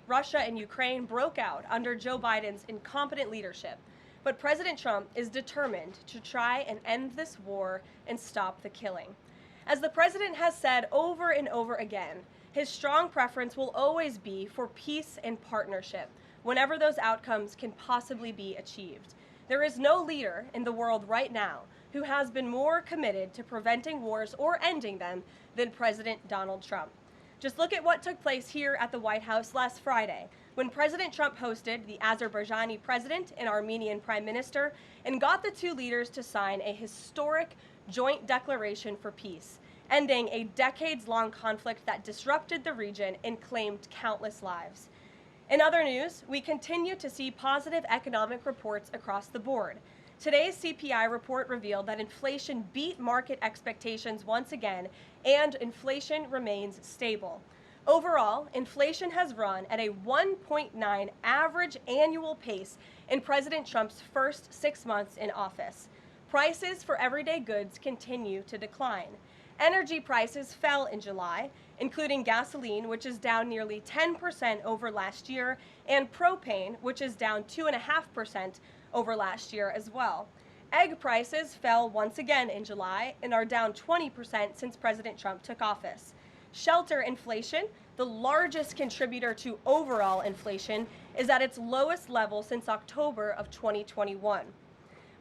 Russia and Ukraine broke out under Joe Biden's incompetent leadership. But President Trump is determined to try and end this war and stop the killing. As the president has said over and over again, his strong preference will always be for peace and partnership whenever those outcomes can possibly be achieved. There is no leader in the world right now who has been more committed to preventing wars or ending them than President Donald Trump. Just look at what took place here at the White House last Friday, when President Trump hosted the Azerbaijani president and Armenian prime minister and got the two leaders to sign a historic joint declaration for peace, ending a decades-long conflict that disrupted the region and claimed countless lives. In other news, we continue to see positive economic reports across the board. Today's CPI report revealed that inflation beat market expectations once again, and inflation remains stable. Overall, inflation has run at a 1.9 average annual pace in President Trump's first 6 months in office. Prices for everyday goods continue to decline. Energy prices fell in July, including gasoline, which is down nearly 10% over last year, and propane, which is down 2.5% over last year as well. Egg prices fell once again in July and are down 20% since President Trump took office. Shelter inflation, the largest contributor to overall inflation, is at its lowest level since October of 2021.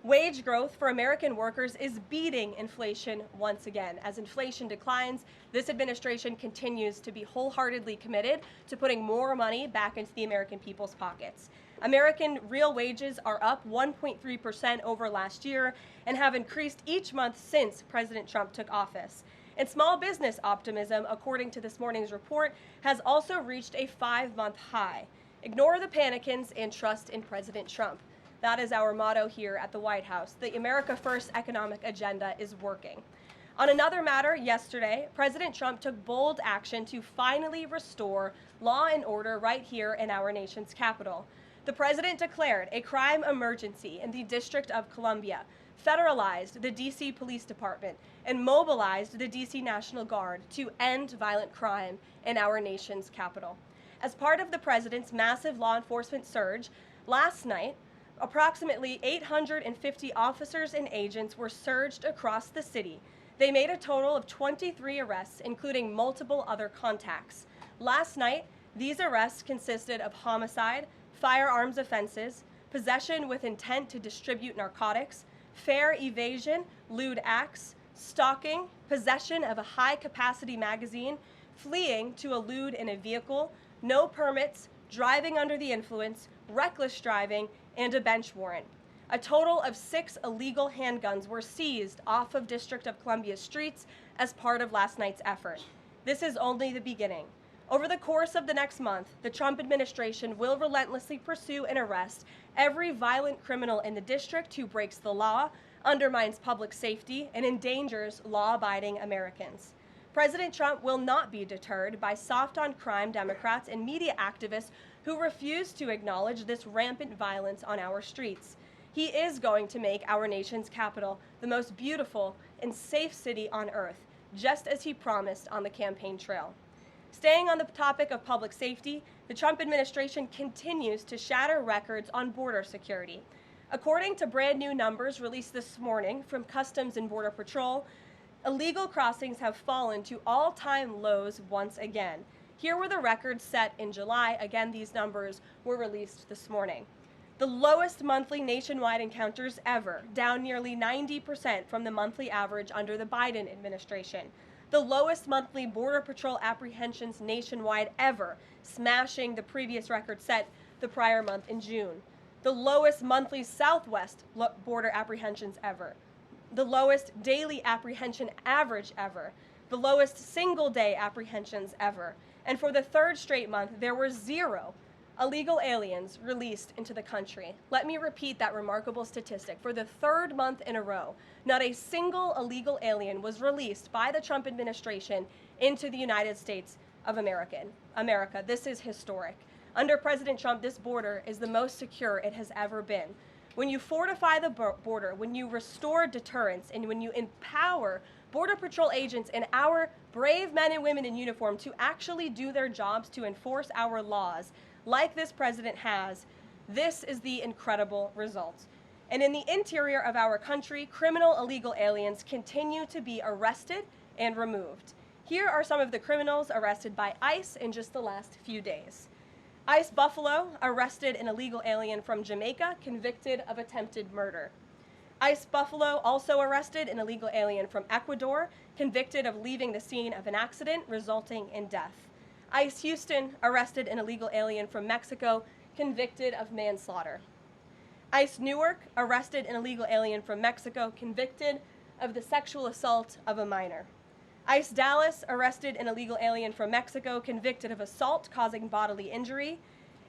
Wage growth for American workers is beating inflation once again. As inflation declines, this administration continues to be wholeheartedly committed to putting more money back into the American people's pockets. American real wages are up 1.3% over last year and have increased each month since President Trump took office. And small business optimism, according to this morning's report, has also reached a 5-month high. Ignore the panicans and trust in President Trump. That is our motto here at the White House. The America First economic agenda is working. On another matter, yesterday, President Trump took bold action to finally restore law and order right here in our nation's capital. The president declared a crime emergency in the District of Columbia, federalized the D.C. Police Department, and mobilized the D.C. National Guard to end violent crime in our nation's capital. As part of the president's massive law enforcement surge, last night, approximately 850 officers and agents were surged across the city. They made a total of 23 arrests, including multiple other contacts. Last night, these arrests consisted of homicide, firearms offenses, possession with intent to distribute narcotics, fare evasion, lewd acts, stalking, possession of a high-capacity magazine, fleeing to a lewd in a vehicle, no permits, driving under the influence, reckless driving, and a bench warrant. A total of 6 illegal handguns were seized off of District of Columbia streets as part of last night's effort. This is only the beginning. Over the course of the next month, the Trump administration will relentlessly pursue and arrest every violent criminal in the district who breaks the law, undermines public safety, and endangers law-abiding Americans. President Trump will not be deterred by soft-on-crime Democrats and media activists who refuse to acknowledge this rampant violence on our streets. He is going to make our nation's capital the most beautiful and safe city on earth, just as he promised on the campaign trail. Staying on the topic of public safety, the Trump administration continues to shatter records on border security. According to brand new numbers released this morning from Customs and Border Patrol, illegal crossings have fallen to all-time lows once again. Here were the records set in July. Again, these numbers were released this morning. The lowest monthly nationwide encounters ever, down nearly 90% from the monthly average under the Biden administration. The lowest monthly Border Patrol apprehensions nationwide ever, smashing the previous record set the prior month in June. The lowest monthly Southwest border apprehensions ever. The lowest daily apprehension average ever. The lowest single-day apprehensions ever. And for the third straight month, there were 0 illegal aliens released into the country. Let me repeat that remarkable statistic. For the third month in a row, not a single illegal alien was released by the Trump administration into the United States of America. This is historic. Under President Trump, this border is the most secure it has ever been. When you fortify the border, when you restore deterrence, and when you empower Border Patrol agents and our brave men and women in uniform to actually do their jobs to enforce our laws like this president has, this is the incredible result. And in the interior of our country, criminal illegal aliens continue to be arrested and removed. Here are some of the criminals arrested by ICE in just the last few days. ICE Buffalo arrested an illegal alien from Jamaica convicted of attempted murder. ICE Buffalo also arrested an illegal alien from Ecuador convicted of leaving the scene of an accident resulting in death. ICE Houston arrested an illegal alien from Mexico convicted of manslaughter. ICE Newark arrested an illegal alien from Mexico convicted of the sexual assault of a minor. ICE Dallas arrested an illegal alien from Mexico convicted of assault causing bodily injury.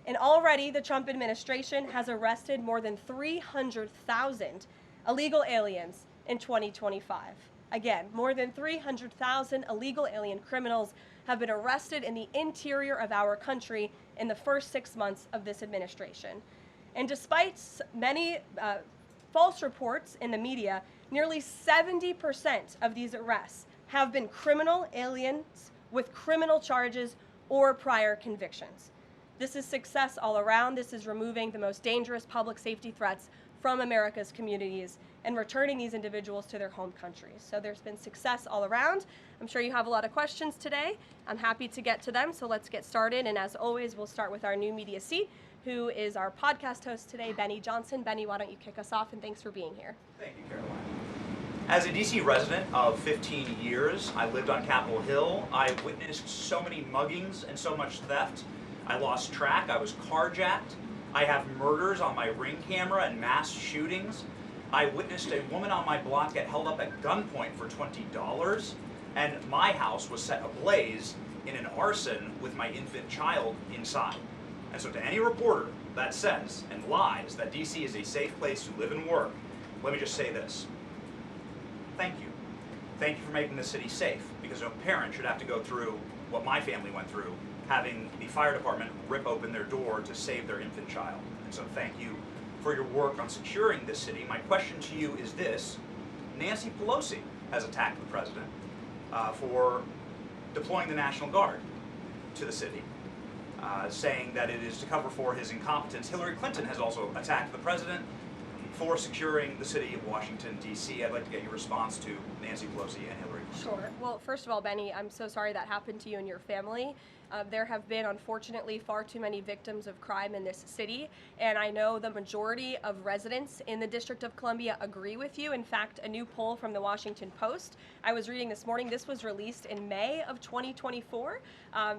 And already the Trump administration has arrested more than 300,000 illegal aliens in 2025. Again, more than 300,000 illegal alien criminals have been arrested in the interior of our country in the first 6 months of this administration. And despite many false reports in the media, nearly 70% of these arrests have been criminal aliens with criminal charges or prior convictions. This is success all around. This is removing the most dangerous public safety threats from America's communities and returning these individuals to their home countries. So there's been success all around. I'm sure you have a lot of questions today. I'm happy to get to them, so let's get started. And as always, we'll start with our new media seat, who is our podcast host today, Benny Johnson. Benny, why don't you kick us off, and thanks for being here. Thank you, Caroline. As a DC resident of 15 years, I lived on Capitol Hill. I witnessed so many muggings and so much theft. I lost track. I was carjacked. I have murders on my Ring camera and mass shootings. I witnessed a woman on my block get held up at gunpoint for $20, and my house was set ablaze in an arson with my infant child inside. And so to any reporter that says and lies that DC is a safe place to live and work, let me just say this. Thank you. Thank you for making the city safe, because no parent should have to go through what my family went through, having the fire department rip open their door to save their infant child. And so thank you for your work on securing this city. My question to you is this. Nancy Pelosi has attacked the president for deploying the National Guard to the city, saying that it is to cover for his incompetence. Hillary Clinton has also attacked the president for securing the city of Washington, D.C. I'd like to get your response to Nancy Pelosi and Hillary Clinton. Sure. Well, first of all, Benny, I'm so sorry that happened to you and your family. There have been, unfortunately, far too many victims of crime in this city, and I know the majority of residents in the District of Columbia agree with you. In fact, a new poll from the Washington Post I was reading this morning, this was released in May of 2024,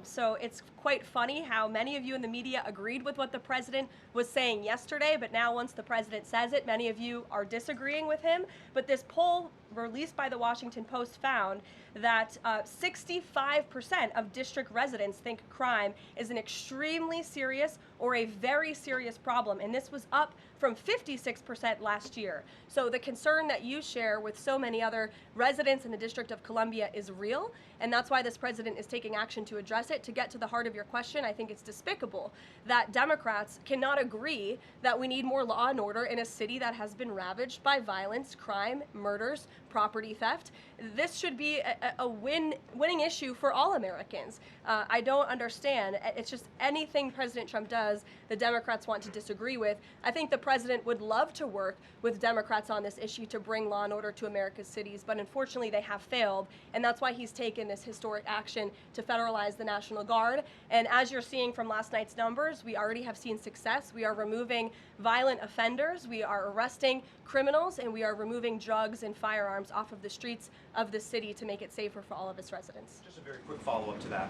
so it's quite funny how many of you in the media agreed with what the president was saying yesterday, but now once the president says it, many of you are disagreeing with him. But this poll released by the Washington Post found that 65% of district residents think crime is an extremely serious or a very serious problem, and this was up from 56% last year. So the concern that you share with so many other residents in the District of Columbia is real, and that's why this president is taking action to address it. To get to the heart of your question, I think it's despicable that Democrats cannot agree that we need more law and order in a city that has been ravaged by violence, crime, murders, property theft. This should be a winning issue for all Americans. I don't understand. It's just anything President Trump does, the Democrats want to disagree with. I think the president would love to work with Democrats on this issue to bring law and order to America's cities, but unfortunately they have failed, and that's why he's taken this historic action to federalize the National Guard. And as you're seeing from last night's numbers, we already have seen success. We are removing violent offenders, we are arresting criminals, and we are removing drugs and firearms off of the streets of the city to make it safer for all of its residents. Just a very quick follow-up to that.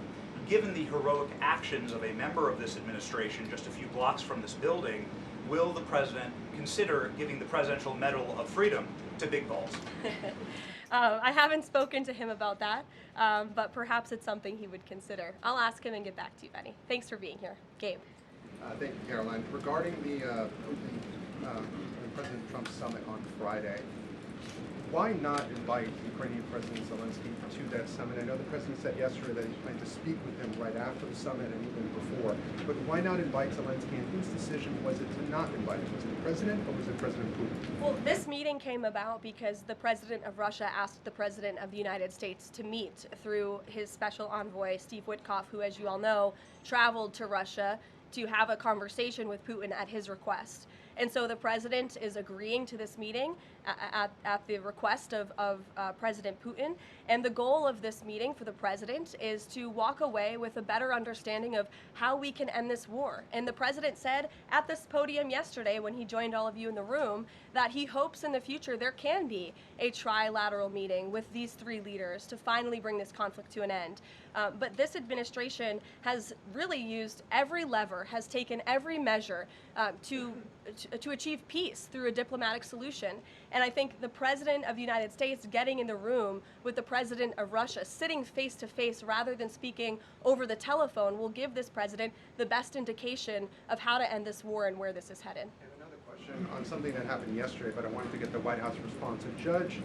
Given the heroic actions of a member of this administration just a few blocks from this building, will the president consider giving the Presidential Medal of Freedom to Big Balls? I haven't spoken to him about that, but perhaps it's something he would consider. I'll ask him and get back to you, Benny. Thanks for being here. Gabe. Thank you, Caroline. Regarding the Putin and President Trump summit on Friday, Why not invite Ukrainian President Zelensky to that summit? I know the President said yesterday that he planned to speak with him right after the summit and even before, but why not invite Zelensky, and whose decision was it to not invite him? Was it the President or was it President Putin? Well, this meeting came about because the President of Russia asked the President of the United States to meet through his special envoy, Steve Witkoff, who, as you all know, traveled to Russia to have a conversation with Putin at his request. And so the President is agreeing to this meeting at the request of President Putin. And the goal of this meeting for the President is to walk away with a better understanding of how we can end this war. And the President said at this podium yesterday when he joined all of you in the room that he hopes in the future there can be a trilateral meeting with these three leaders to finally bring this conflict to an end. But this administration has really used every lever, has taken every measure to achieve peace through a diplomatic solution. And I think the President of the United States getting in the room with the President of Russia, sitting face to face rather than speaking over the telephone, will give this President the best indication of how to end this war and where this is headed. And another question on something that happened yesterday, but I wanted to get the White House response. A judge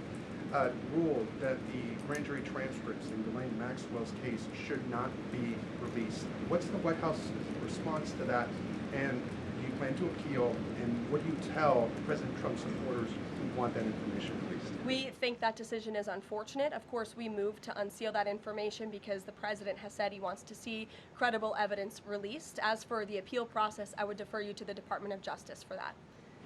ruled that the grand jury transcripts in Ghislaine Maxwell's case should not be released. What's the White House response to that? And do you plan to appeal? And what do you tell President Trump's supporters who want that information released? We think that decision is unfortunate. Of course, we moved to unseal that information because the President has said he wants to see credible evidence released. As for the appeal process, I would defer you to the Department of Justice for that.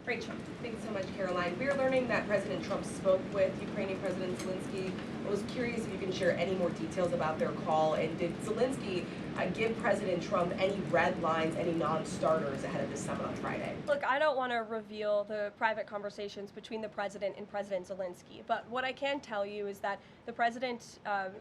Rachel. Thanks so much, Caroline. We're learning that President Trump spoke with Ukrainian President Zelensky. I was curious if you can share any more details about their call, and did Zelensky give President Trump any red lines, any non-starters ahead of this summit on Friday? Look, I don't want to reveal the private conversations between the President and President Zelensky, but what I can tell you is that the President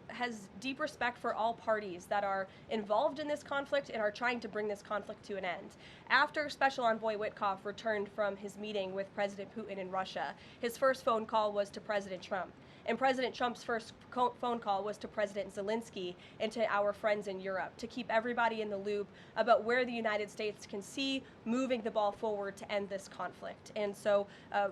has deep respect for all parties that are involved in this conflict and are trying to bring this conflict to an end. After Special Envoy Witkoff returned from his meeting with President Putin in Russia, his first phone call was to President Trump. And President Trump's first phone call was to President Zelensky and to our friends in Europe to keep everybody in the loop about where the United States can see moving the ball forward to end this conflict. And so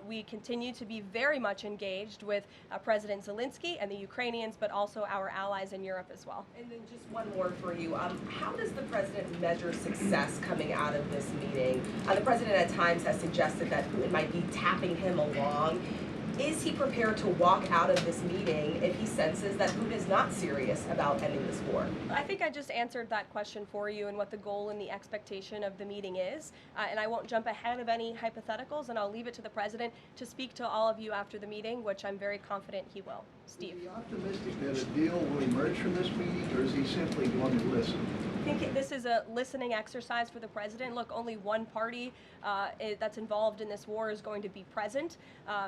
we continue to be very much engaged with President Zelensky and the Ukrainians, but also our allies in Europe as well. And then just one more for you. How does the President measure success coming out of this meeting? The President at times has suggested that Putin might be tapping him along. Is he prepared to walk out of this meeting if he senses that Putin is not serious about ending this war? I think I just answered that question for you and what the goal and the expectation of the meeting is. And I won't jump ahead of any hypotheticals, and I'll leave it to the President to speak to all of you after the meeting, which I'm very confident he will. Steve. Is he optimistic that a deal will emerge from this meeting, or is he simply going to listen? I think this is a listening exercise for the President. Look, only one party that's involved in this war is going to be present.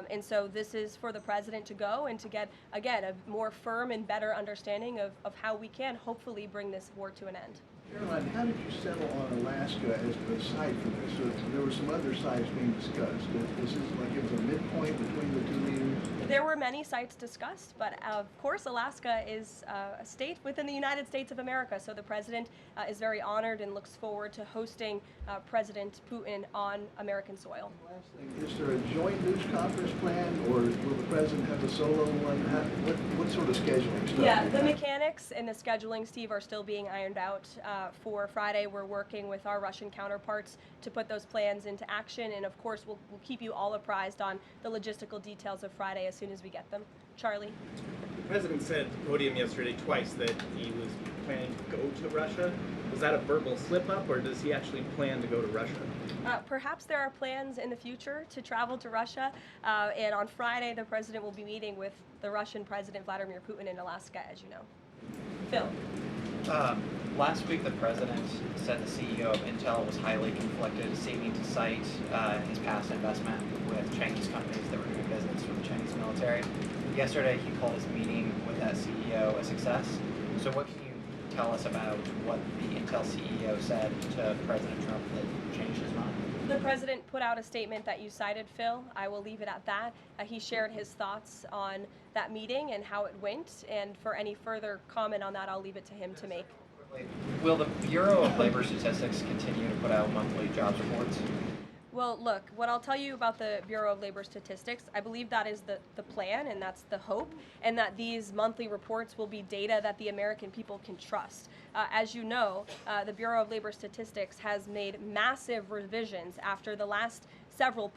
And so this is for the President to go and to get, again, a more firm and better understanding of how we can hopefully bring this war to an end. Caroline, how did you settle on Alaska as the site for this? So there were some other sites being discussed. Is this like it was a midpoint between the two leaders? There were many sites discussed, but of course Alaska is a state within the United States of America, so the President is very honored and looks forward to hosting President Putin on American soil. Last thing, is there a joint news conference plan, or will the President have a solo one? What sort of scheduling stuff? Yeah, the mechanics and the scheduling, Steve, are still being ironed out. For Friday, we're working with our Russian counterparts to put those plans into action, and of course we'll keep you all apprised on the logistical details of Friday as soon as we get them. Charlie? The President said at the podium yesterday twice that he was planning to go to Russia. Was that a verbal slip-up, or does he actually plan to go to Russia? Perhaps there are plans in the future to travel to Russia, and on Friday the President will be meeting with the Russian President Vladimir Putin in Alaska, as you know. Phil? Last week, the President said the CEO of Intel was highly conflicted, seeming to cite his past investment with Chinese companies that were doing business with the Chinese military. Yesterday, he called his meeting with that CEO a success. So what can you tell us about what the Intel CEO said to President Trump that changed his mind? The President put out a statement that you cited, Phil. I will leave it at that. He shared his thoughts on that meeting and how it went, and for any further comment on that, I'll leave it to him to make. Will the Bureau of Labor Statistics continue to put out monthly jobs reports? Well, look, what I'll tell you about the Bureau of Labor Statistics, I believe that is the plan and that's the hope, and that these monthly reports will be data that the American people can trust. As you know, the Bureau of Labor Statistics has made massive revisions after the last several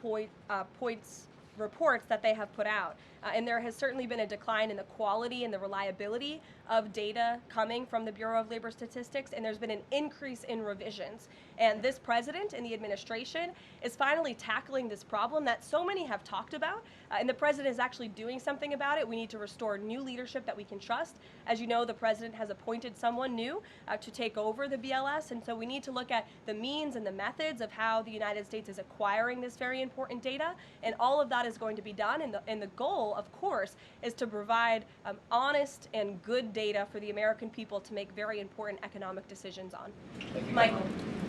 reports that they have put out. And there has certainly been a decline in the quality and the reliability of data coming from the Bureau of Labor Statistics, and there's been an increase in revisions. And this president and the administration is finally tackling this problem that so many have talked about, and the president is actually doing something about it. We need to restore new leadership that we can trust. As you know, the president has appointed someone new to take over the BLS, and so we need to look at the means and the methods of how the United States is acquiring this very important data, and all of that is going to be done, and the goal, of course, is to provide honest and good data for the American people to make very important economic decisions on. Michael.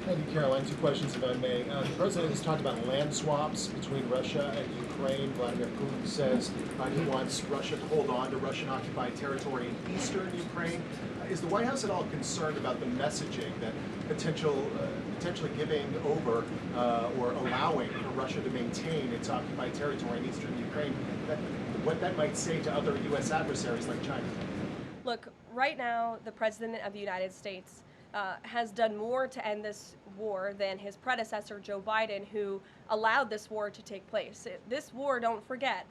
Thank you, Caroline. Two questions, if I may. The president has talked about land swaps between Russia and Ukraine. Vladimir Putin says he wants Russia to hold on to Russian-occupied territory in eastern Ukraine. Is the White House at all concerned about the messaging that potentially giving over or allowing for Russia to maintain its occupied territory in eastern Ukraine, what that might say to other U.S. adversaries like China? Look, right now, the President of the United States has done more to end this war than his predecessor, Joe Biden, who allowed this war to take place. This war, don't forget,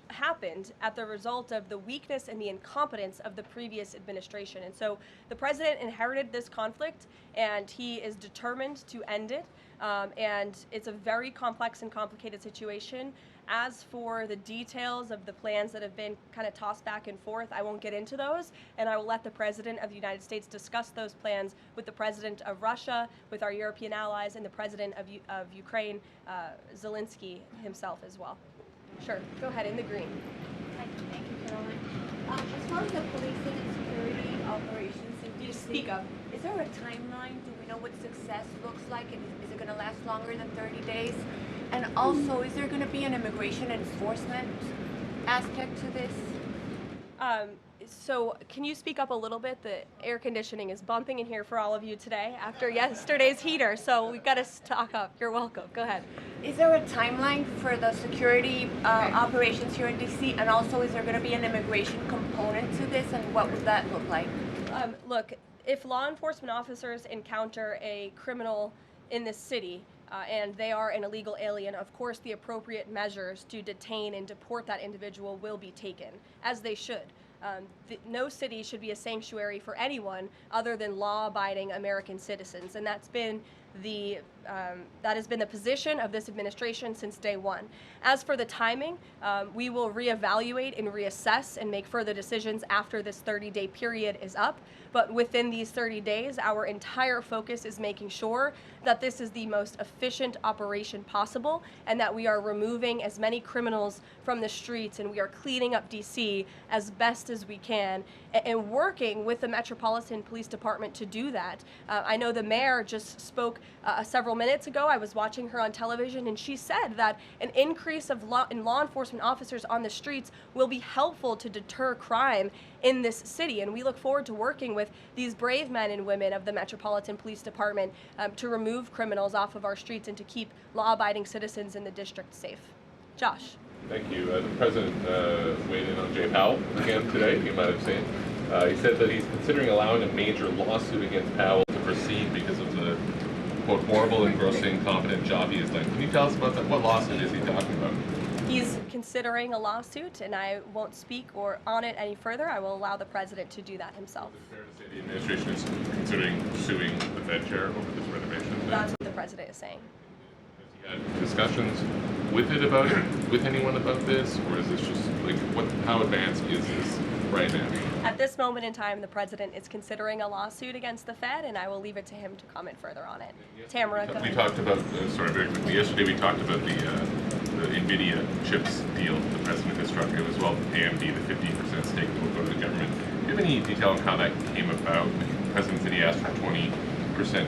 happened at the result of the weakness and the incompetence of the previous administration. And so the president inherited this conflict, and he is determined to end it. And it's a very complex and complicated situation. As for the details of the plans that have been kind of tossed back and forth, I won't get into those, and I will let the President of the United States discuss those plans with the President of Russia, with our European allies, and the President of Ukraine, Zelensky himself as well. Sure, go ahead, in the green. Thank you, Caroline. As far as the policing and security operations in DC, Speak up. Is there a timeline? Do we know what success looks like? And is it going to last longer than 30 days? And also, is there going to be an immigration enforcement aspect to this? So can you speak up a little bit? The air conditioning is bumping in here for all of you today after yesterday's heater, so we've got to stock up. You're welcome. Go ahead. Is there a timeline for the security operations here in DC? And also, is there going to be an immigration component to this? And what would that look like? Look, if law enforcement officers encounter a criminal in this city, and they are an illegal alien, of course the appropriate measures to detain and deport that individual will be taken, as they should. No city should be a sanctuary for anyone other than law-abiding American citizens, and that has been the position of this administration since day one. As for the timing, we will reevaluate and reassess and make further decisions after this 30-day period is up. But within these 30 days, our entire focus is making sure that this is the most efficient operation possible and that we are removing as many criminals from the streets and we are cleaning up DC as best as we can and working with the Metropolitan Police Department to do that. I know the mayor just spoke several minutes ago. I was watching her on television, and she said that an increase in law enforcement officers on the streets will be helpful to deter crime in this city, and we look forward to working with these brave men and women of the Metropolitan Police Department to remove criminals off of our streets and to keep law-abiding citizens in the district safe. Josh. Thank you. The President weighed in on Jay Powell again today, you might have seen. He said that he's considering allowing a major lawsuit against Powell to proceed because of the, quote, horrible and grossly incompetent job he has done. Can you tell us about that? What lawsuit is he talking about? He's considering a lawsuit, and I won't speak on it any further. I will allow the President to do that himself. Is it fair to say the administration is considering suing the Fed chair over this renovation? That's what the President is saying. Has he had discussions with anyone about this, or is this just like how advanced is this right now? At this moment in time, the President is considering a lawsuit against the Fed, and I will leave it to him to comment further on it. Tamara, go ahead. We talked about, yesterday we talked about the NVIDIA chips deal the President has struck. It was AMD, the 50% stake that will go to the government. Do you have any detail on how that came about? The President said he asked for 20%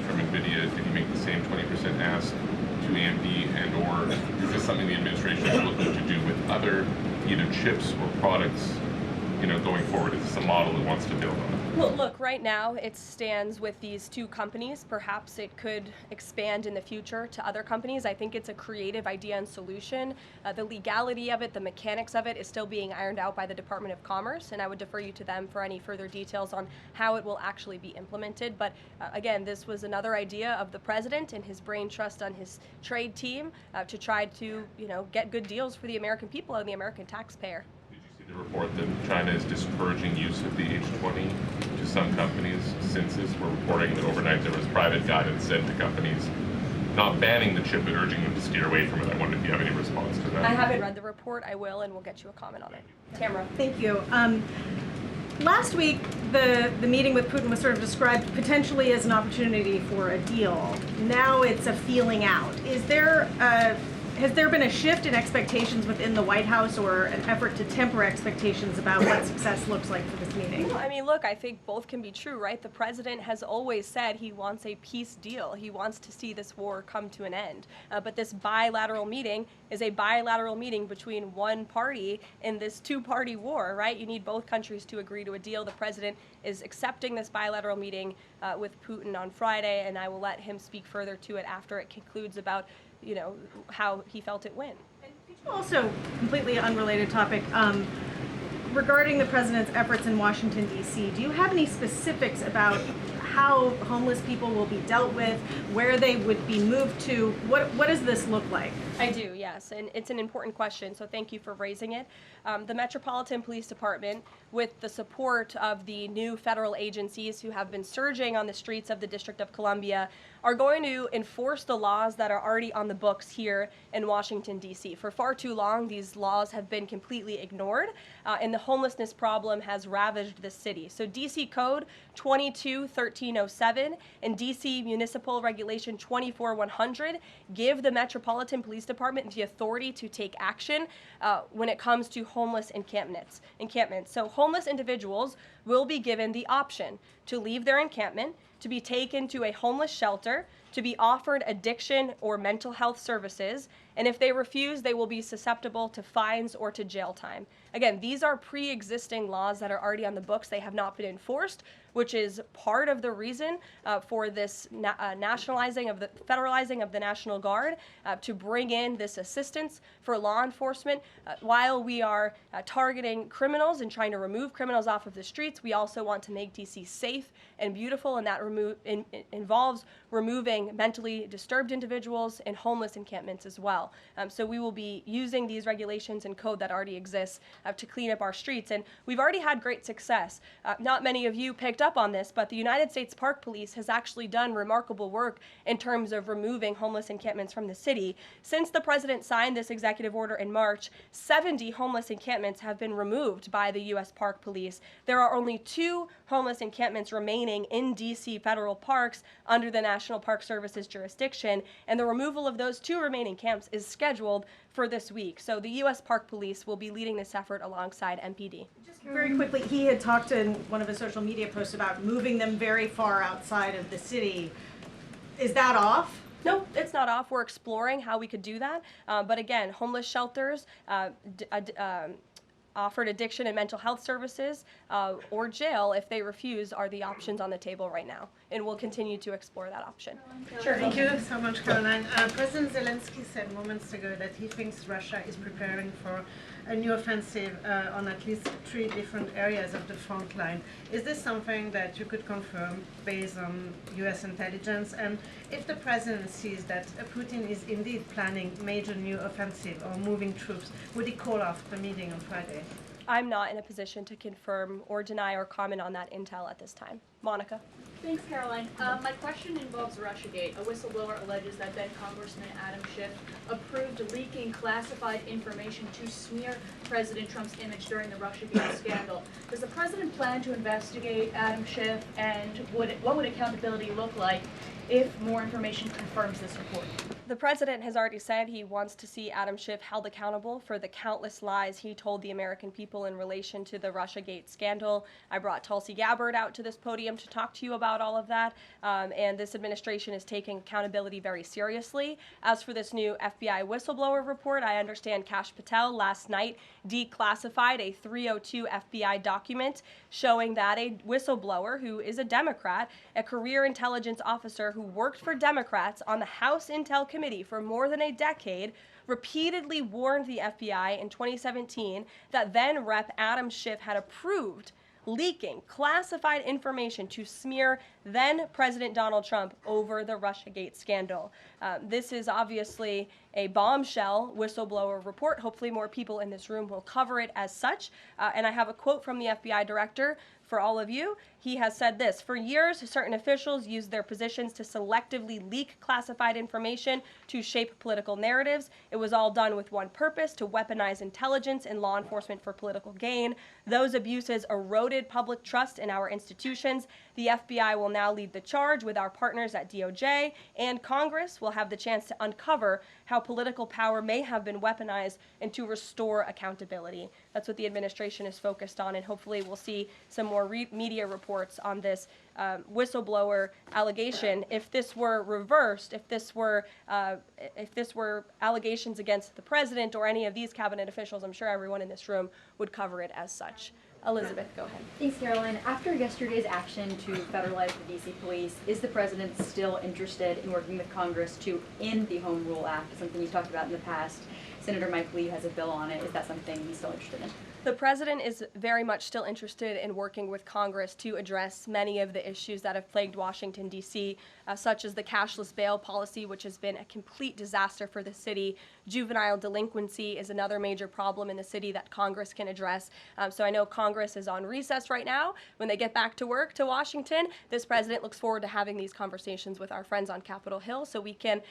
from NVIDIA. Did he make the same 20% ask to AMD, and or is this something the administration is looking to do with other either chips or products, going forward? Is this a model it wants to build on? Well, look, right now it stands with these two companies. Perhaps it could expand in the future to other companies. I think it's a creative idea and solution. The legality of it, the mechanics of it is still being ironed out by the Department of Commerce, and I would defer you to them for any further details on how it will actually be implemented. But again, this was another idea of the president and his brain trust on his trade team to try to, get good deals for the American people and the American taxpayer. The report that China is discouraging use of the H-20 to some companies. Since this, we're reporting that overnight there was private guidance sent to companies not banning the chip but urging them to steer away from it. I wonder if you have any response to that. I haven't read the report. I will, and we'll get you a comment on it. Tamara. Thank you. Last week, the meeting with Putin was sort of described potentially as an opportunity for a deal. Now it's a feeling out. Has there been a shift in expectations within the White House or an effort to temper expectations about what success looks like for this meeting? Well, I mean, look, I think both can be true, right? The president has always said he wants a peace deal. He wants to see this war come to an end. But this bilateral meeting is a bilateral meeting between one party in this two-party war, right? You need both countries to agree to a deal. The president is accepting this bilateral meeting with Putin on Friday, and I will let him speak further to it after it concludes about how he felt it went. Also, completely unrelated topic, regarding the president's efforts in Washington, D.C., do you have any specifics about how homeless people will be dealt with, where they would be moved to? What does this look like? I do, yes, and it's an important question, so thank you for raising it. The Metropolitan Police Department, with the support of the new federal agencies who have been surging on the streets of the District of Columbia, are going to enforce the laws that are already on the books here in Washington, D.C. For far too long, these laws have been completely ignored, and the homelessness problem has ravaged the city. So D.C. Code 22-1307 and D.C. Municipal Regulation 24-100 give the Metropolitan Police Department the authority to take action when it comes to homeless encampments. So homeless individuals will be given the option to leave their encampment, to be taken to a homeless shelter, to be offered addiction or mental health services, and if they refuse, they will be susceptible to fines or to jail time. Again, these are pre-existing laws that are already on the books. They have not been enforced, which is part of the reason for this federalizing of the National Guard to bring in this assistance for law enforcement. While we are targeting criminals and trying to remove criminals off of the streets, we also want to make DC safe and beautiful, and that involves removing mentally disturbed individuals and homeless encampments as well. So we will be using these regulations and code that already exists to clean up our streets, and we've already had great success. Not many of you picked up on this, but the United States Park Police has actually done remarkable work in terms of removing homeless encampments from the city. Since the president signed this executive order in March, 70 homeless encampments have been removed by the U.S. Park Police. There are only 2 homeless encampments remaining in D.C. federal parks under the National Park Service's jurisdiction, and the removal of those 2 remaining camps is scheduled for this week. So the U.S. Park Police will be leading this effort alongside MPD. Just very quickly, he had talked in one of his social media posts about moving them very far outside of the city. Is that off? No, it's not off. We're exploring how we could do that. But again, homeless shelters, offered addiction and mental health services, or jail if they refuse are the options on the table right now. And we'll continue to explore that option. Sure. Thank you so much, Caroline. President Zelensky said moments ago that he thinks Russia is preparing for a new offensive on at least 3 different areas of the front line. Is this something that you could confirm based on U.S. intelligence? And if the president sees that Putin is indeed planning major new offensive or moving troops, would he call off the meeting on Friday? I'm not in a position to confirm or deny or comment on that intel at this time. Monica? Thanks, Caroline. My question involves RussiaGate. A whistleblower alleges that then Congressman Adam Schiff approved leaking classified information to smear President Trump's image during the RussiaGate scandal. Does the president plan to investigate Adam Schiff, and what would accountability look like if more information confirms this report? The president has already said he wants to see Adam Schiff held accountable for the countless lies he told the American people in relation to the RussiaGate scandal. I brought Tulsi Gabbard out to this podium podium to talk to you about all of that. And this administration is taking accountability very seriously. As for this new FBI whistleblower report, I understand Kash Patel last night declassified a 302 FBI document showing that a whistleblower who is a Democrat, a career intelligence officer who worked for Democrats on the House Intel Committee for more than a decade, repeatedly warned the FBI in 2017 that then Rep. Adam Schiff had approved leaking classified information to smear then President Donald Trump over the RussiaGate scandal. This is obviously a bombshell whistleblower report. Hopefully more people in this room will cover it as such. And I have a quote from the FBI director for all of you. He has said this: "For years, certain officials used their positions to selectively leak classified information to shape political narratives. It was all done with one purpose: to weaponize intelligence and law enforcement for political gain. Those abuses eroded public trust in our institutions. The FBI will now lead the charge with our partners at DOJ, and Congress will have the chance to uncover how political power may have been weaponized and to restore accountability." That's what the administration is focused on, and hopefully we'll see some more media reports on this whistleblower allegation. If this were reversed, if this were allegations against the president or any of these cabinet officials, I'm sure everyone in this room would cover it as such. Elizabeth, go ahead. Thanks, Caroline. After yesterday's action to federalize the D.C. police, is the president still interested in working with Congress to end the Home Rule Act, something you talked about in the past? Senator Mike Lee has a bill on it. Is that something he's still interested in? The president is very much still interested in working with Congress to address many of the issues that have plagued Washington, D.C., such as the cashless bail policy, which has been a complete disaster for the city. Juvenile delinquency is another major problem in the city that Congress can address. So I know Congress is on recess right now. When they get back to work to Washington, this president looks forward to having these conversations with our friends on Capitol Hill so we can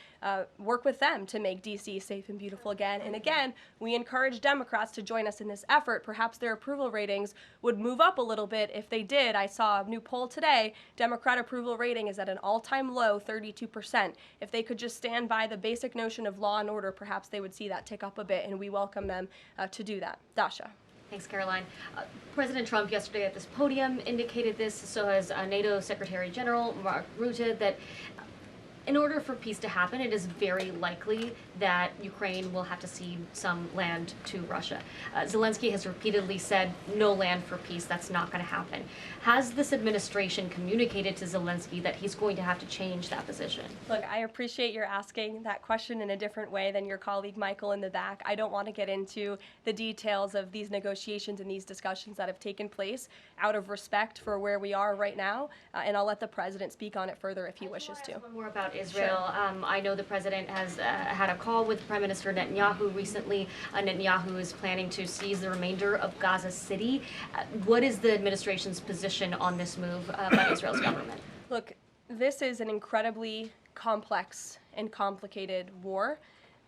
work with them to make D.C. safe and beautiful again. And again, we encourage Democrats to join us in this effort. Perhaps their approval ratings would move up a little bit if they did. I saw a new poll today. Democrat approval rating is at an all-time low, 32%. If they could just stand by the basic notion of law and order, perhaps they would see that tick up a bit, and we welcome them to do that. Dasha. Thanks, Caroline. President Trump yesterday at this podium indicated this, so has NATO Secretary General Mark Rutte, that in order for peace to happen, it is very likely that Ukraine will have to cede some land to Russia. Zelensky has repeatedly said no land for peace. That's not going to happen. Has this administration communicated to Zelensky that he's going to have to change that position? Look, I appreciate your asking that question in a different way than your colleague Michael in the back. I don't want to get into the details of these negotiations and these discussions that have taken place out of respect for where we are right now, and I'll let the president speak on it further if he wishes to. One more about Israel. Sure. I know the president has had a call with Prime Minister Netanyahu recently. Netanyahu is planning to seize the remainder of Gaza City. What is the administration's position on this move by Israel's government? Look, this is an incredibly complex and complicated war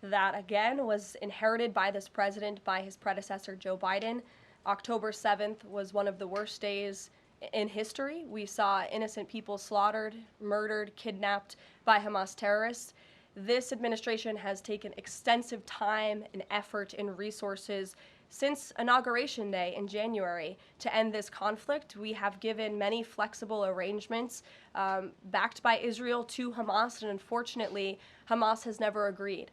that, again, was inherited by this president, by his predecessor, Joe Biden. October 7th was one of the worst days in history. We saw innocent people slaughtered, murdered, kidnapped by Hamas terrorists. This administration has taken extensive time and effort and resources since Inauguration Day in January to end this conflict. We have given many flexible arrangements backed by Israel to Hamas, and unfortunately, Hamas has never agreed.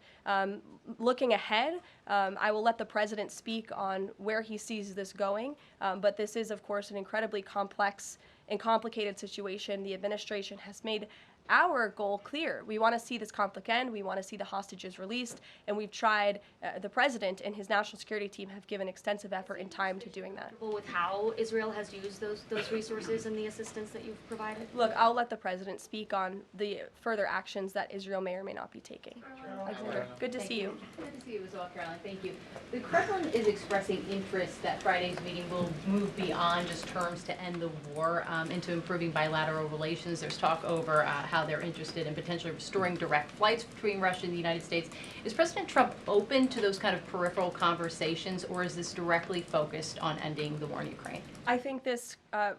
Looking ahead, I will let the president speak on where he sees this going, but this is, of course, an incredibly complex and complicated situation. The administration has made our goal clear. We want to see this conflict end. We want to see the hostages released, and we've tried. The president and his national security team have given extensive effort and time to doing that. With how Israel has used those resources and the assistance that you've provided? Look, I'll let the president speak on the further actions that Israel may or may not be taking. Alexander, good to see you. Good to see you as well, Caroline. Thank you. The Kremlin is expressing interest that Friday's meeting will move beyond just terms to end the war into improving bilateral relations. There's talk over how they're interested in potentially restoring direct flights between Russia and the United States. Is President Trump open to those kind of peripheral conversations, or is this directly focused on ending the war in Ukraine? I think this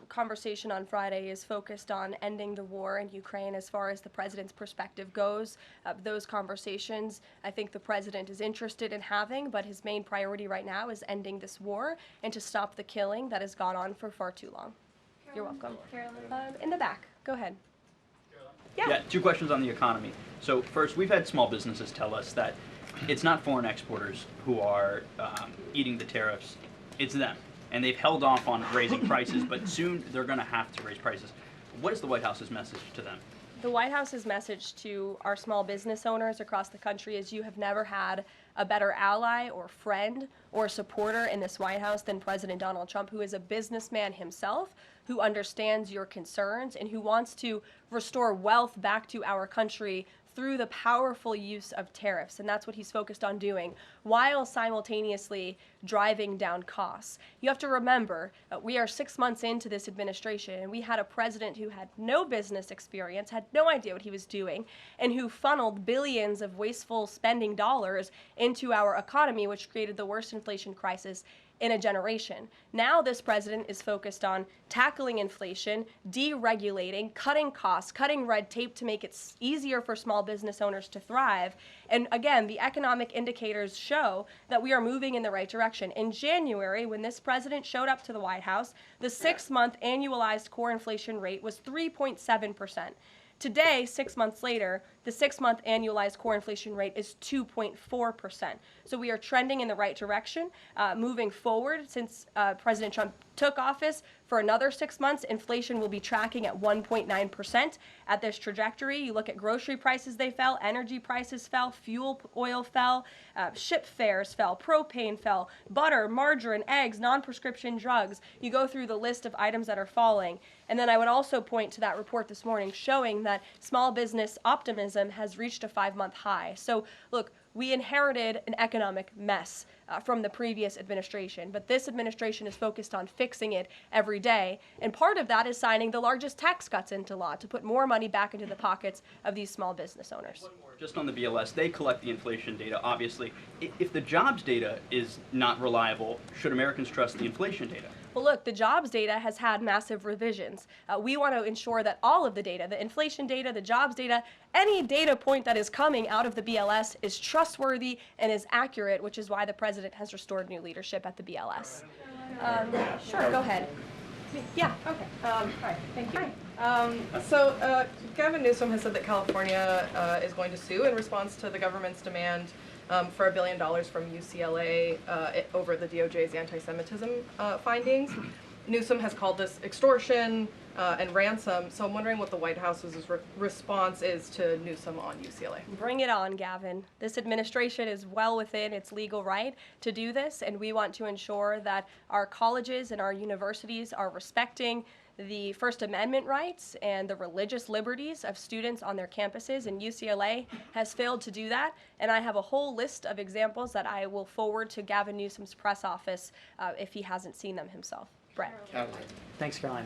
conversation on Friday is focused on ending the war in Ukraine as far as the president's perspective goes. Those conversations, I think the president is interested in having, but his main priority right now is ending this war and to stop the killing that has gone on for far too long. You're welcome. In the back. Go ahead. Yeah, 2 questions on the economy. So first, we've had small businesses tell us that it's not foreign exporters who are eating the tariffs, it's them. And they've held off on raising prices, but soon they're going to have to raise prices. What is the White House's message to them? The White House's message to our small business owners across the country is you have never had a better ally or friend or supporter in this White House than President Donald Trump, who is a businessman himself, who understands your concerns, and who wants to restore wealth back to our country through the powerful use of tariffs. And that's what he's focused on doing, while simultaneously driving down costs. You have to remember, we are 6 months into this administration, and we had a president who had no business experience, had no idea what he was doing, and who funneled billions of wasteful spending dollars into our economy, which created the worst inflation crisis in a generation. Now this president is focused on tackling inflation, deregulating, cutting costs, cutting red tape to make it easier for small business owners to thrive. And again, the economic indicators show that we are moving in the right direction. In January, when this president showed up to the White House, the 6-month annualized core inflation rate was 3.7%. Today, 6 months later, the 6-month annualized core inflation rate is 2.4%. So we are trending in the right direction. Moving forward, since President Trump took office, for another 6 months, inflation will be tracking at 1.9% at this trajectory. You look at grocery prices, they fell, energy prices fell, fuel oil fell, ship fares fell, propane fell, butter, margarine, eggs, non-prescription drugs. You go through the list of items that are falling. And then I would also point to that report this morning showing that small business optimism has reached a 5-month high. So look, we inherited an economic mess from the previous administration, but this administration is focused on fixing it every day. And part of that is signing the largest tax cuts into law to put more money back into the pockets of these small business owners. Just on the BLS, they collect the inflation data, obviously. If the jobs data is not reliable, should Americans trust the inflation data? Well, look, the jobs data has had massive revisions. We want to ensure that all of the data, the inflation data, the jobs data, any data point that is coming out of the BLS is trustworthy and is accurate, which is why the president has restored new leadership at the BLS. Sure, go ahead. Yeah. Okay. Hi. Thank you. So Gavin Newsom has said that California is going to sue in response to the government's demand for $1 billion from UCLA over the DOJ's anti-Semitism findings. Newsom has called this extortion and ransom, so I'm wondering what the White House's response is to Newsom on UCLA. Bring it on, Gavin. This administration is well within its legal right to do this, and we want to ensure that our colleges and our universities are respecting the First Amendment rights and the religious liberties of students on their campuses, and UCLA has failed to do that. And I have a whole list of examples that I will forward to Gavin Newsom's press office if he hasn't seen them himself. Brett. Thanks, Caroline.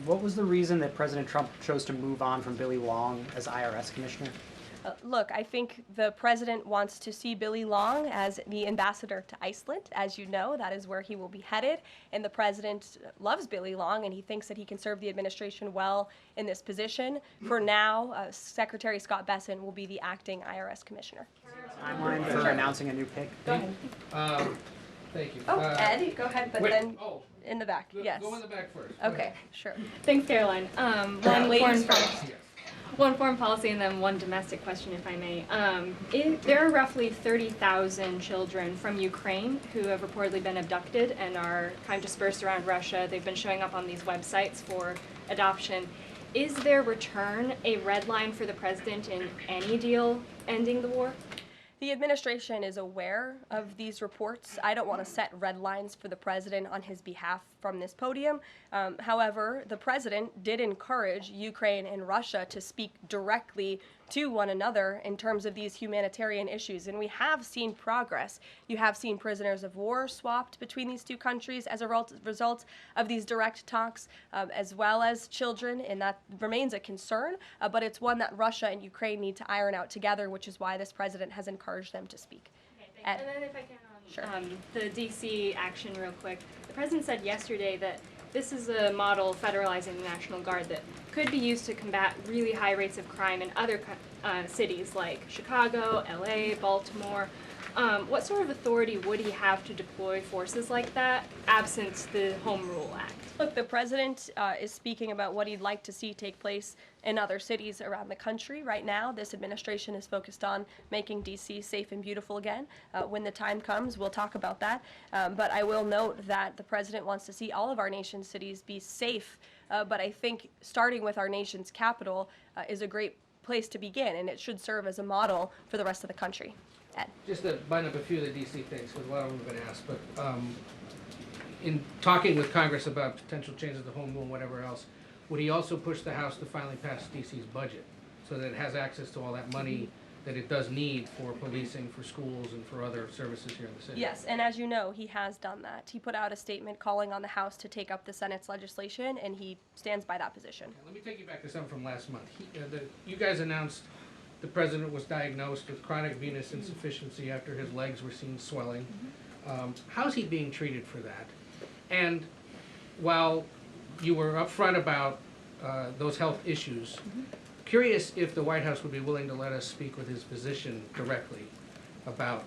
What was the reason that President Trump chose to move on from Billy Long as IRS commissioner? Look, I think the president wants to see Billy Long as the ambassador to Iceland. As you know, that is where he will be headed. And the president loves Billy Long, and he thinks that he can serve the administration well in this position. For now, Secretary Scott Besson will be the acting IRS commissioner. Timeline for announcing a new pick? Go ahead. Thank you. Oh, Ed, go ahead, but wait, then in the back, yes. Go in the back first. Okay, sure. Thanks, Caroline. Ladies first. One foreign policy and then one domestic question, if I may. There are roughly 30,000 children from Ukraine who have reportedly been abducted and are kind of dispersed around Russia. They've been showing up on these websites for adoption. Is their return a red line for the president in any deal ending the war? The administration is aware of these reports. I don't want to set red lines for the president on his behalf from this podium. However, the president did encourage Ukraine and Russia to speak directly to one another in terms of these humanitarian issues, and we have seen progress. You have seen prisoners of war swapped between these two countries as a result of these direct talks, as well as children, and that remains a concern, but it's one that Russia and Ukraine need to iron out together, which is why this president has encouraged them to speak. Okay, and then if I can, the D.C. action real quick. The president said yesterday that this is a model federalizing the National Guard that could be used to combat really high rates of crime in other cities like Chicago, LA, Baltimore. What sort of authority would he have to deploy forces like that, absent the Home Rule Act? Look, the president is speaking about what he'd like to see take place in other cities around the country. Right now, this administration is focused on making D.C. safe and beautiful again. When the time comes, we'll talk about that. But I will note that the president wants to see all of our nation's cities be safe. But I think starting with our nation's capital is a great place to begin, and it should serve as a model for the rest of the country. Ed. Just to bind up a few of the D.C. things, because a lot of them have been asked, but in talking with Congress about potential changes to home rule and whatever else, would he also push the House to finally pass D.C.'s budget so that it has access to all that money that it does need for policing, for schools, and for other services here in the city? Yes, and as you know, he has done that. He put out a statement calling on the House to take up the Senate's legislation, and he stands by that position. Let me take you back to something from last month. You guys announced the president was diagnosed with chronic venous insufficiency after his legs were seen swelling. How's he being treated for that? And while you were upfront about those health issues, curious if the White House would be willing to let us speak with his physician directly about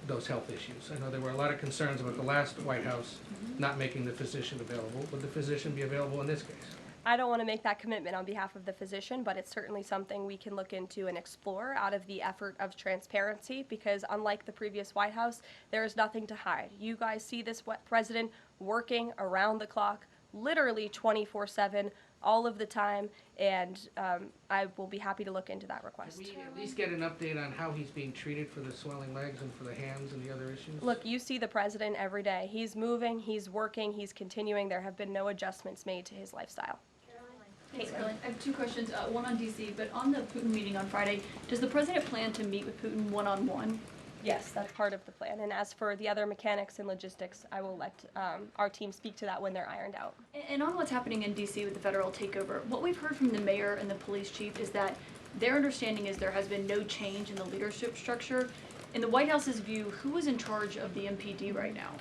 those health issues. I know there were a lot of concerns about the last White House not making the physician available. Would the physician be available in this case? I don't want to make that commitment on behalf of the physician, but it's certainly something we can look into and explore out of the effort of transparency, because unlike the previous White House, there is nothing to hide. You guys see this president working around the clock, literally 24/7, all of the time, and I will be happy to look into that request. Can we at least get an update on how he's being treated for the swelling legs and for the hands and the other issues? Look, you see the president every day. He's moving, he's working, he's continuing. There have been no adjustments made to his lifestyle. Thanks, Caroline. I have two questions, one on D.C., but on the Putin meeting on Friday, does the president plan to meet with Putin one-on-one? Yes, that's part of the plan. And as for the other mechanics and logistics, I will let our team speak to that when they're ironed out. And on what's happening in D.C. with the federal takeover, what we've heard from the mayor and the police chief is that their understanding is there has been no change in the leadership structure. In the White House's view, who is in charge of the MPD right now?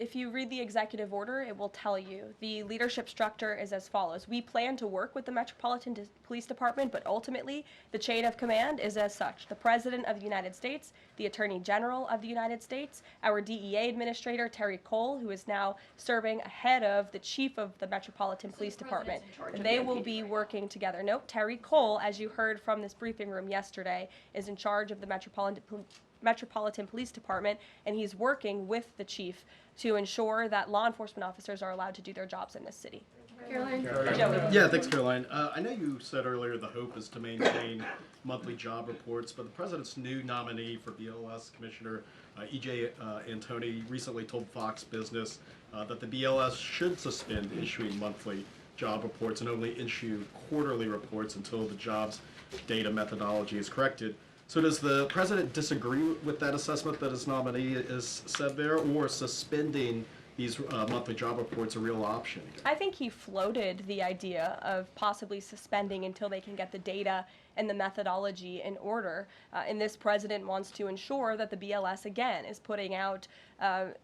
If you read the executive order, it will tell you. The leadership structure is as follows. We plan to work with the Metropolitan Police Department, but ultimately the chain of command is as such. The President of the United States, the Attorney General of the United States, our DEA Administrator, Terry Cole, who is now serving ahead of the Chief of the Metropolitan Police Department. They will be working together. Nope, Terry Cole, as you heard from this briefing room yesterday, is in charge of the Metropolitan Police Department, and he's working with the chief to ensure that law enforcement officers are allowed to do their jobs in this city. Caroline? Joey. Yeah, thanks, Caroline. I know you said earlier the hope is to maintain monthly job reports, but the president's new nominee for BLS Commissioner E.J. Antoni recently told Fox Business that the BLS should suspend issuing monthly job reports and only issue quarterly reports until the jobs data methodology is corrected. So does the president disagree with that assessment that his nominee is said there, or suspending these monthly job reports a real option? I think he floated the idea of possibly suspending until they can get the data and the methodology in order. And this president wants to ensure that the BLS, again, is putting out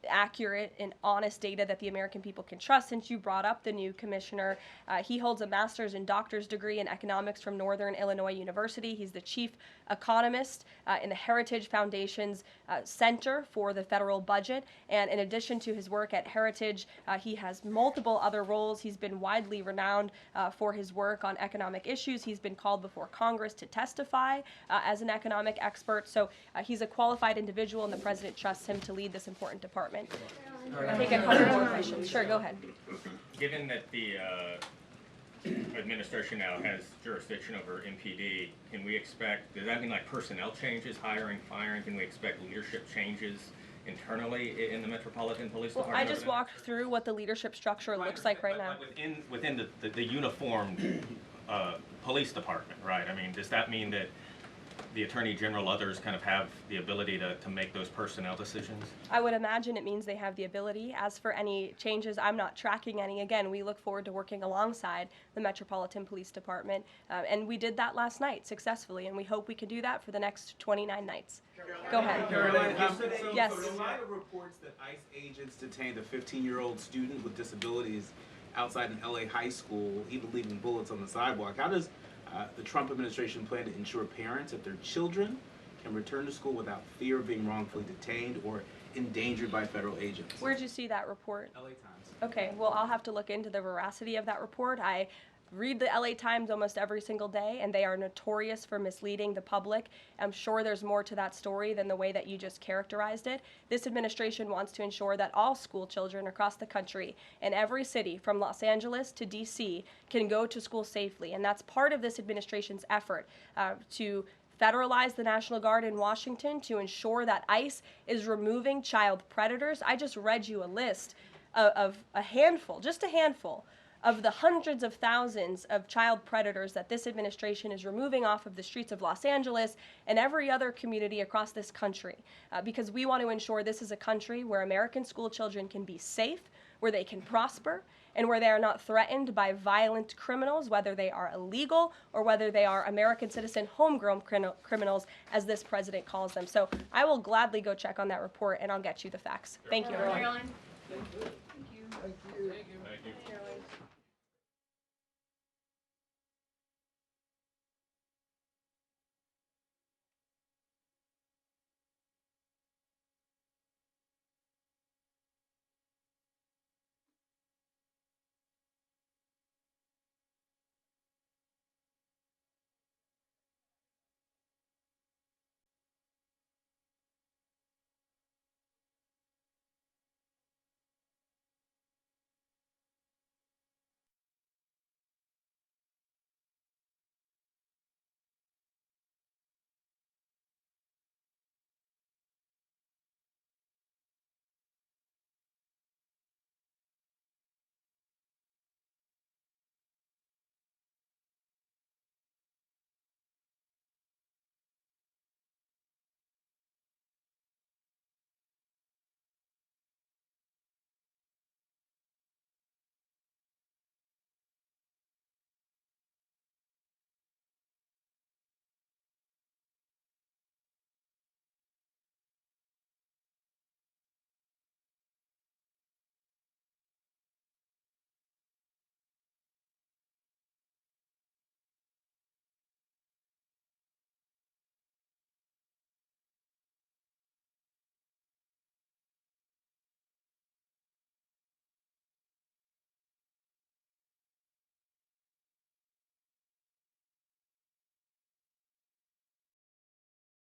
accurate and honest data that the American people can trust. Since you brought up the new commissioner, he holds a master's and doctor's degree in economics from Northern Illinois University. He's the chief economist in the Heritage Foundation's Center for the Federal Budget. And in addition to his work at Heritage, he has multiple other roles. He's been widely renowned for his work on economic issues. He's been called before Congress to testify as an economic expert. So he's a qualified individual, and the president trusts him to lead this important department. I think a couple more questions. Sure, go ahead. Given that the administration now has jurisdiction over MPD, can we expect, does that mean like personnel changes, hiring, firing? Can we expect leadership changes internally in the Metropolitan Police Department? I just walked through what the leadership structure looks like right now. Within the uniformed police department, right? I mean, does that mean that the Attorney General, others kind of have the ability to make those personnel decisions? I would imagine it means they have the ability. As for any changes, I'm not tracking any. Again, we look forward to working alongside the Metropolitan Police Department, and we did that last night successfully, and we hope we can do that for the next 29 nights. Go ahead. Yes. So there are a lot of reports that ICE agents detained a 15-year-old student with disabilities outside an LA high school, even leaving bullets on the sidewalk. How does The Trump administration plan to ensure parents that their children can return to school without fear of being wrongfully detained or endangered by federal agents. Where'd you see that report? LA Times. Okay, well, I'll have to look into the veracity of that report. I read the LA Times almost every single day, and they are notorious for misleading the public. I'm sure there's more to that story than the way that you just characterized it. This administration wants to ensure that all school children across the country in every city, from Los Angeles to DC, can go to school safely. And that's part of this administration's effort to federalize the National Guard in Washington, to ensure that ICE is removing child predators. I just read you a list of a handful, just a handful, of the hundreds of thousands of child predators that this administration is removing off of the streets of Los Angeles and every other community across this country, because we want to ensure this is a country where American school children can be safe, where they can prosper, and where they are not threatened by violent criminals, whether they are illegal or whether they are American citizen homegrown criminals, as this president calls them. So I will gladly go check on that report, and I'll get you the facts. Thank you, everyone. Caroline? Thank you. Thank you.